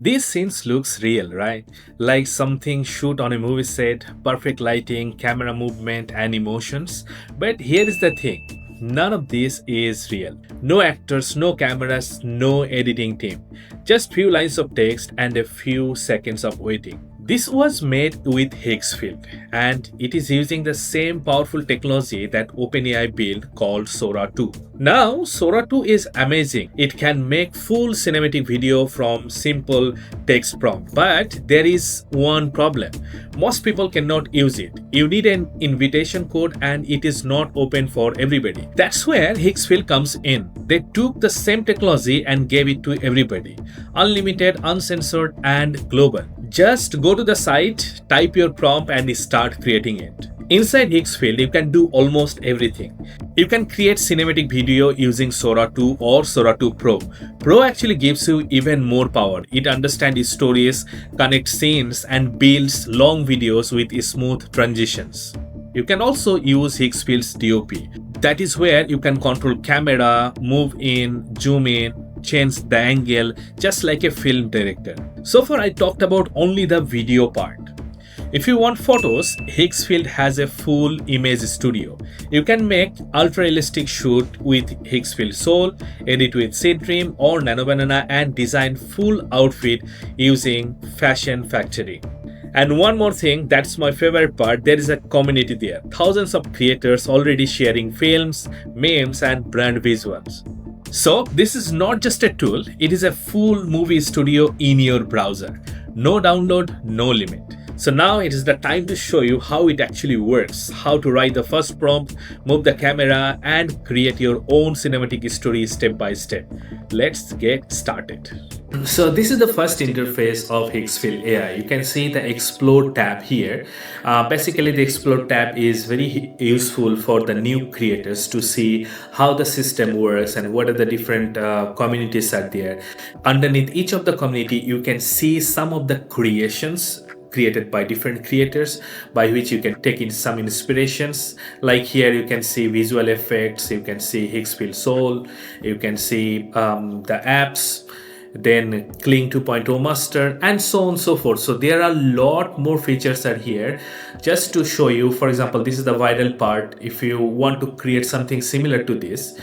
These scenes looks real, right? Like something shoot on a movie set, perfect lighting, camera movement and emotions. But here is the thing. None of this is real. No actors, no cameras, no editing team. Just few lines of text and a few seconds of waiting. This was made with Higgsfield and it is using the same powerful technology that OpenAI built called Sora 2. Now, Sora 2 is amazing. It can make full cinematic video from simple text prompt. But there is one problem. Most people cannot use it. You need an invitation code and it is not open for everybody. That's where Higgsfield comes in. They took the same technology and gave it to everybody. Unlimited, uncensored and global. Just go to the site, type your prompt and start creating it. Inside Higgsfield, you can do almost everything. You can create cinematic video using Sora 2 or Sora 2 Pro. Pro actually gives you even more power. It understands stories, connects scenes and builds long videos with smooth transitions. You can also use Higgsfield's DOP. That is where you can control camera, move in, zoom in, change the angle just like a film director. So far I talked about only the video part. If you want photos, Higgsfield has a full image studio. You can make ultra-realistic shoot with Higgsfield Sora, edit with Seedream or Nano Banana and design full outfit using Fashion Factory. And one more thing, that's my favorite part, there is a community there. Thousands of creators already sharing films, memes and brand visuals. So this is not just a tool, it is a full movie studio in your browser. No download, no limit. So now it is the time to show you how it actually works, how to write the first prompt, move the camera and create your own cinematic story step by step. Let's get started. So this is the first interface of Higgsfield AI. You can see the Explore tab here. Basically the Explore tab is very useful for the new creators to see how the system works and what are the different communities are there. Underneath each of the community, you can see some of the creations created by different creators by which you can take in some inspirations. Like here you can see visual effects, you can see Higgsfield Sora, you can see the apps, then Kling 2.0 master and so on and so forth. So there are a lot more features are here. Just to show you, for example, this is the viral part. If you want to create something similar to this,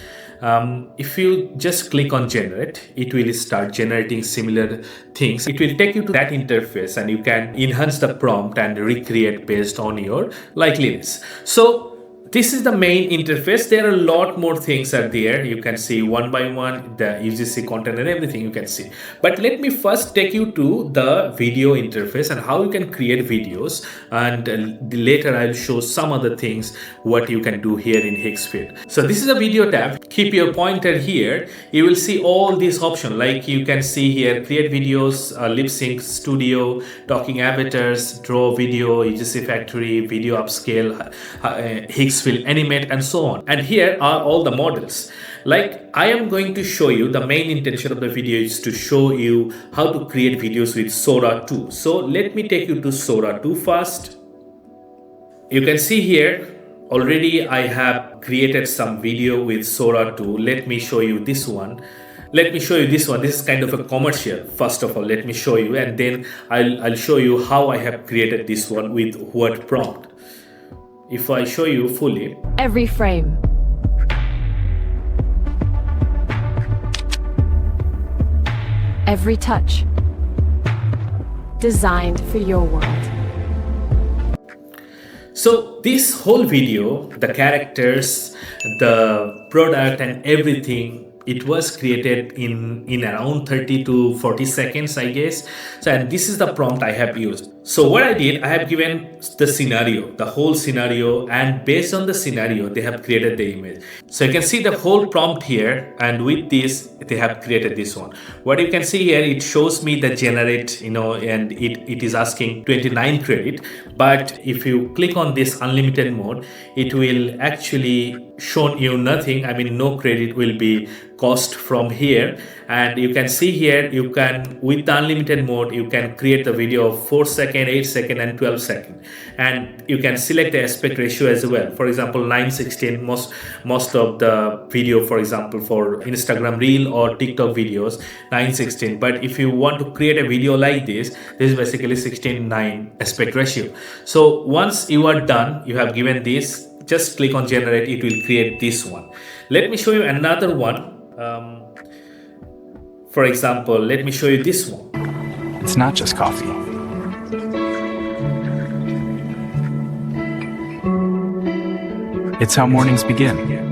if you just click on generate, it will start generating similar things. It will take you to that interface and you can enhance the prompt and recreate based on your likeliness. So this is the main interface. There are a lot more things are there. You can see one by one the UGC content and everything you can see. But let me first take you to the video interface and how you can create videos, and later I'll show some other things what you can do here in Higgsfield. So this is the video tab. Keep your pointer here. You will see all these options. Like you can see here, create videos, lip sync studio, talking avatars, draw video, UGC factory, video upscale, Higgsfield animate and so on. And here are all the models. Like I am going to show you, the main intention of the video is to show you how to create videos with Sora 2. So let me take you to Sora 2 first. You can see here already I have created some video with Sora 2. Let me show you this one. Let me show you this one. This is kind of a commercial. First of all, let me show you and then I'll show you how I have created this one with what prompt. If I show you fully, every frame, every touch, designed for your world. So this whole video, the characters, the product and everything, it was created in around 30 to 40 seconds, I guess. So, and this is the prompt I have used. So what I did, I have given the scenario, the whole scenario, and based on the scenario, they have created the image. So you can see the whole prompt here, and with this, they have created this one. What you can see here, it shows me the generate, and it is asking 29 credit. But if you click on this unlimited mode, it will actually show you nothing. I mean, no credit will be cost from here. And you can see here, you can, with the unlimited mode, you can create the video of 4 seconds second, 8 second, and 12 second. And you can select the aspect ratio as well. For example, 9:16. Most of the video, for example, for Instagram reel or TikTok videos, 9:16. But if you want to create a video like this is basically 16:9 aspect ratio. So once you are done, you have given this, just click on generate, it will create this one. Let me show you another one. For example, let me show you this one. It's not just coffee. It's how mornings begin.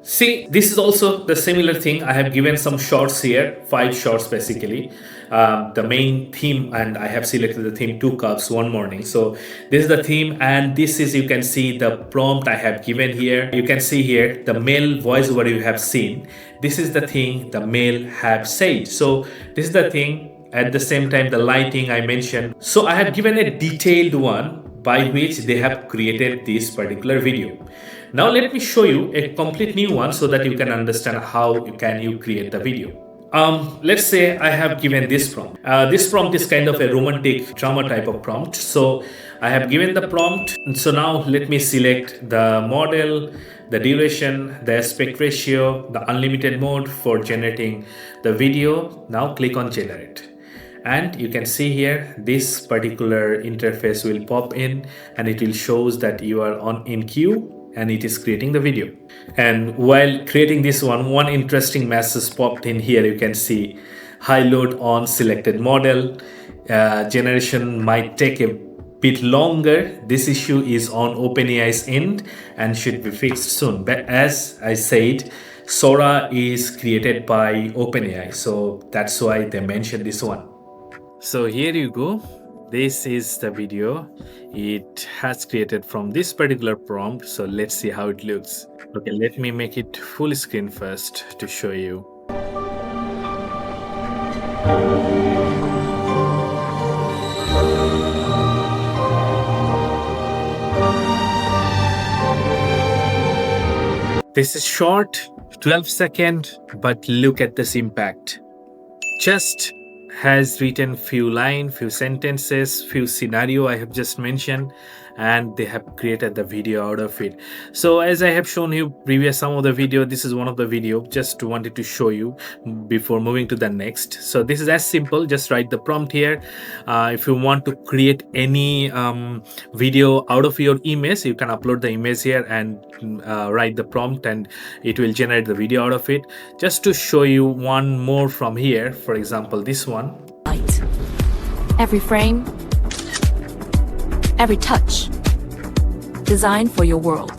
See, this is also the similar thing. I have given some shorts here, 5 shorts basically. The main theme, and I have selected the theme 2 cups 1 morning. So this is the theme, and this is, you can see the prompt I have given here. You can see here the male voiceover you have seen. This is the thing the male have said. So this is the thing. At the same time, the lighting I mentioned. So I have given a detailed one by which they have created this particular video. Now let me show you a complete new one so that you can understand how you create the video. Let's say I have given this prompt. This prompt is kind of a romantic drama type of prompt. So I have given the prompt. So now let me select the model, the duration, the aspect ratio, the unlimited mode for generating the video. Now click on generate. And you can see here this particular interface will pop in, and it will shows that you are in queue and it is creating the video. And while creating this one interesting message popped in here. You can see high load on selected model. Generation might take a bit longer. This issue is on OpenAI's end and should be fixed soon. But as I said, Sora is created by OpenAI, so that's why they mentioned this one. So here you go. This is the video. It has created from this particular prompt. So let's see how it looks. Okay, let me make it full screen first to show you. This is short, 12 second, but look at this impact. Just has written few lines, few sentences, few scenario I have just mentioned, and they have created the video out of it. So as I have shown you previous some of the video, this is one of the video. Just wanted to show you before moving to the next. So this is as simple. Just write the prompt here. If you want to create any video out of your image, you can upload the image here and write the prompt, and it will generate the video out of it. Just to show you one more from here, for example this one. Light. Every frame, every touch, designed for your world.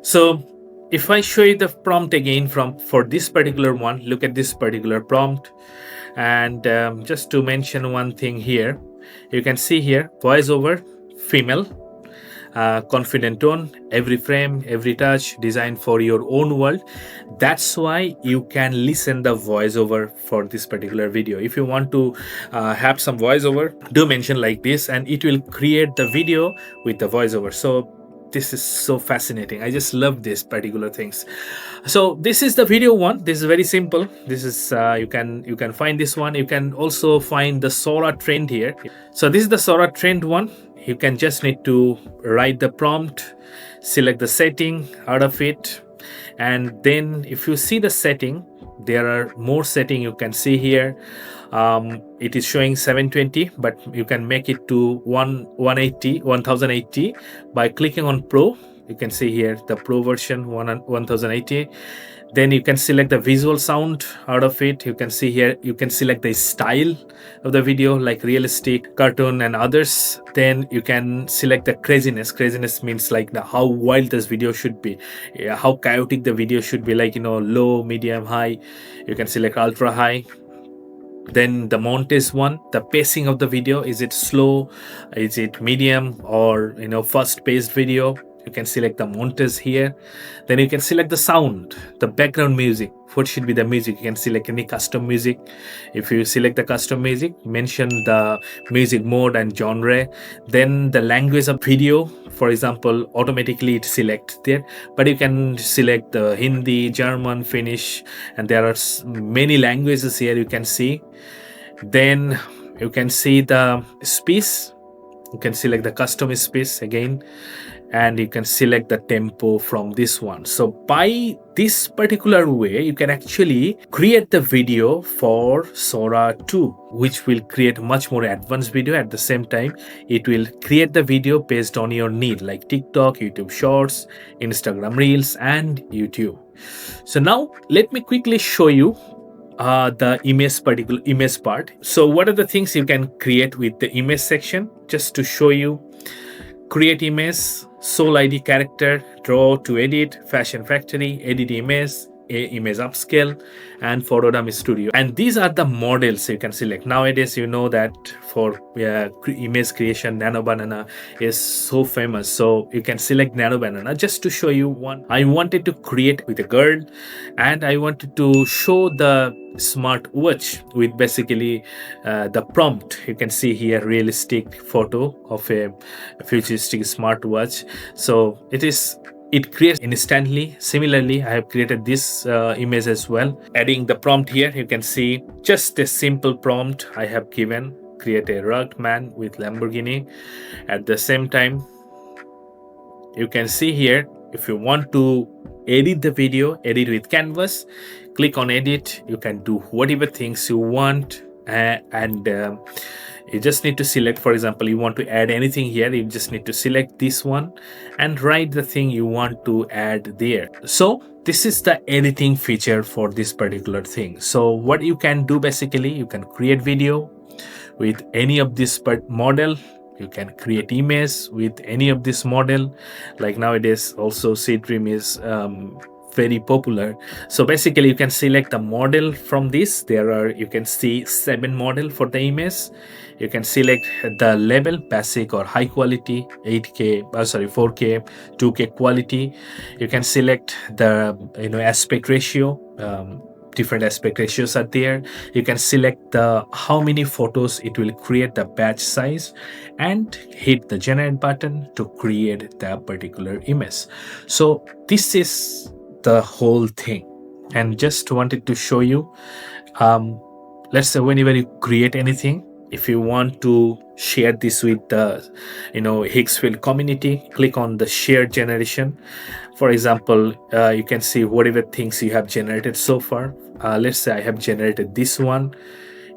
So if I show you the prompt again for this particular one, look at this particular prompt. And just to mention one thing here, you can see here voiceover, female, confident tone, every frame, every touch, designed for your own world. That's why you can listen the voiceover for this particular video. If you want to have some voiceover, do mention like this, and it will create the video with the voiceover. So this is so fascinating. I just love this particular things. So this is the video one. This is very simple. This is you can find this one. You can also find the Sora trend here. So this is the Sora trend one. You can just need to write the prompt, select the setting out of it, and then if you see the setting, there are more setting you can see here. It is showing 720, but you can make it to 1080 by clicking on Pro. You can see here the Pro version 1080. Then you can select the visual sound out of it. You can see here, you can select the style of the video like realistic, cartoon and others. Then you can select the craziness. Craziness means like how wild this video should be, how chaotic the video should be, like, low, medium, high. You can select ultra high. Then the montage one, the pacing of the video, is it slow, is it medium, or fast paced video. You can select the montage here. Then you can select the sound, the background music. What should be the music? You can select any custom music. If you select the custom music, mention the music mode and genre. Then the language of video, for example, automatically it selects there. But you can select the Hindi, German, Finnish, and there are many languages here you can see. Then you can see the space. You can select the custom space again, and you can select the tempo from this one. So by this particular way, you can actually create the video for Sora 2, which will create much more advanced video. At the same time, it will create the video based on your need, like TikTok, YouTube Shorts, Instagram Reels, and YouTube. So now let me quickly show you the image part. So what are the things you can create with the image section? Just to show you: create image, sole ID character, draw to edit, fashion factory, edit image, image upscale, and Photorealistic Studio. And these are the models you can select. Nowadays, you know that for image creation, Nano Banana is so famous. So you can select Nano Banana. Just to show you one, I wanted to create with a girl, and I wanted to show the smart watch with basically the prompt. You can see here realistic photo of a futuristic smartwatch. So it creates instantly. Similarly, I have created this image as well. Adding the prompt here, you can see just a simple prompt I have given: create a rugged man with Lamborghini. At the same time, you can see here, if you want to edit the video, edit with canvas, click on edit. You can do whatever things you want, and you just need to select. For example, you want to add anything here, you just need to select this one and write the thing you want to add there. So this is the editing feature for this particular thing. So what you can do, basically, you can create video with any of this model. You can create image with any of this model. Like nowadays also Seedream is very popular. So basically you can select the model from this. You can see 7 model for the image. You can select the level, basic or high quality, 4K, 2K quality. You can select the aspect ratio. Different aspect ratios are there. You can select the how many photos it will create, the batch size, and hit the generate button to create the particular image. So this is the whole thing, and just wanted to show you. Let's say whenever you create anything, if you want to share this with the Higgsfield community, click on the share generation. For example, you can see whatever things you have generated so far. Let's say I have generated this one.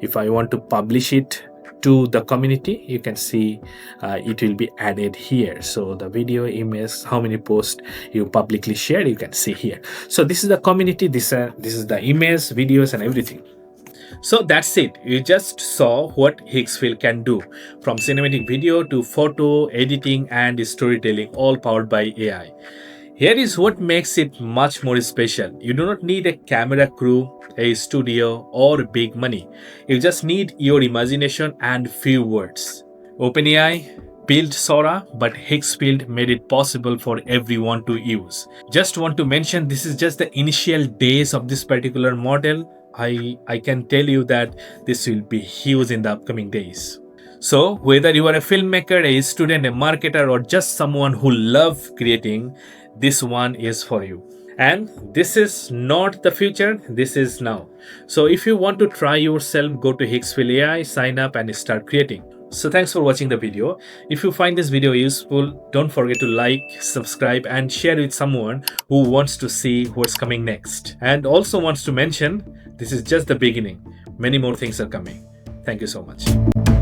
If I want to publish it to the community, you can see it will be added here. So the video, image, how many posts you publicly share, you can see here. So this is the community. This is the image, videos, and everything. So that's it. You just saw what Higgsfield can do, from cinematic video to photo editing and storytelling, all powered by AI. Here is what makes it much more special. You do not need a camera crew, a studio, or big money. You just need your imagination and few words. OpenAI built Sora, but Higgsfield made it possible for everyone to use. Just want to mention, this is just the initial days of this particular model. I can tell you that this will be huge in the upcoming days. So whether you are a filmmaker, a student, a marketer, or just someone who loves creating, this one is for you. And this is not the future, this is now. So if you want to try yourself, go to Higgsfield AI, sign up and start creating. So thanks for watching the video. If you find this video useful, don't forget to like, subscribe, and share with someone who wants to see what's coming next. And also wants to mention, this is just the beginning. Many more things are coming. Thank you so much.